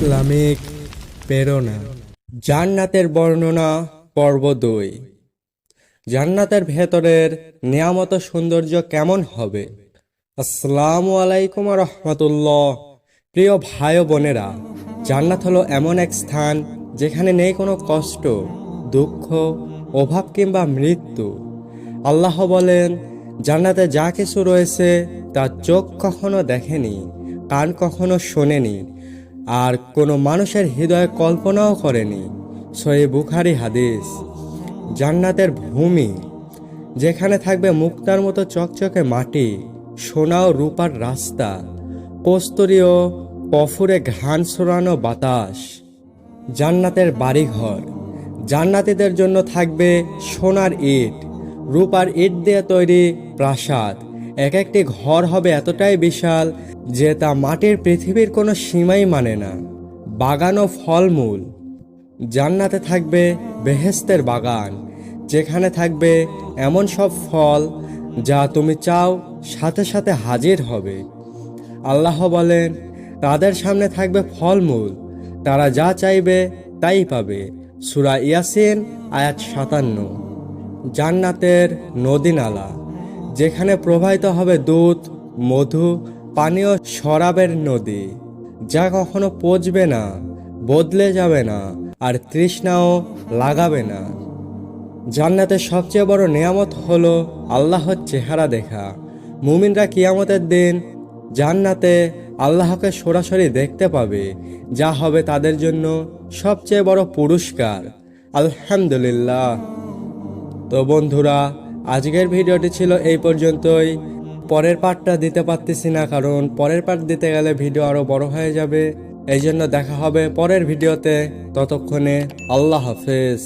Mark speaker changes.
Speaker 1: Islamic প্রেরণা। জান্নাতের বর্ণনা পর্ব 2। জান্নাতের ভেতরের নিয়ামত সৌন্দর্য কেমন হবে? আসসালামু আলাইকুম রহমতুল্লাহ। প্রিয় ভাই ও বোনেরা, জান্নাত হলো এমন এক স্থান যেখানে নেই কোনো কষ্ট, দুঃখ, অভাব কিংবা মৃত্যু। আল্লাহ বলেন, জান্নাতে যা কিছু রয়েছে তা চোখ কখনো দেখেনি, কান কখনো শোনেনি, আর কোনো মানুষের হৃদয়ে কল্পনাও করেনি। সহিহ বুখারী হাদিস। জান্নাতের ভূমি, যেখানে থাকবে মুক্তার মতো চকচকে মাটি, সোনা ও রূপার রাস্তা, কস্তুরী ও কফুরে ঘ্রাণ ছড়ানো বাতাস। জান্নাতের বাড়িঘর, জান্নাতীদের জন্য থাকবে সোনার ইট, রূপার ইট দিয়ে তৈরি প্রাসাদ। এক একটি ঘর হবে এতটাই বিশাল যে তা মাটির পৃথিবীর কোনো সীমাই মানে না। বাগান ও ফলমূল, জান্নাতে থাকবে বেহেশতের বাগান, যেখানে থাকবে এমন সব ফল যা তুমি চাও সাথে সাথে হাজির হবে। আল্লাহ বলেন, তাদের সামনে থাকবে ফলমূল, তারা যা চাইবে তাই পাবে। সূরা ইয়াসিন আয়াত 57। জান্নাতের নদী নালা, যেখানে প্রবাহিত হবে দুধ, মধু, পানীয় শরাবের নদী, যা কখনো পচবে না, বদলে যাবে না, আর তৃষ্ণাও লাগাবে না। জান্নাতের সবচেয়ে বড় নিয়ামত হলো আল্লাহর চেহারা দেখা। মুমিনরা কিয়ামতের দিন জান্নাতে আল্লাহকে সরাসরি দেখতে পাবে, যা হবে তাদের জন্য সবচেয়ে বড় পুরস্কার। আলহামদুলিল্লাহ। তো বন্ধুরা, আজকের ভিডিওটি ছিল এই পর্যন্তই। পরের পার্টটা দিতে পারতেছি না, কারণ পরের পার্ট দিতে গেলে ভিডিও আরো বড় হয়ে যাবে। এই জন্য দেখা হবে পরের ভিডিওতে। ততক্ষণে আল্লাহ হাফেজ।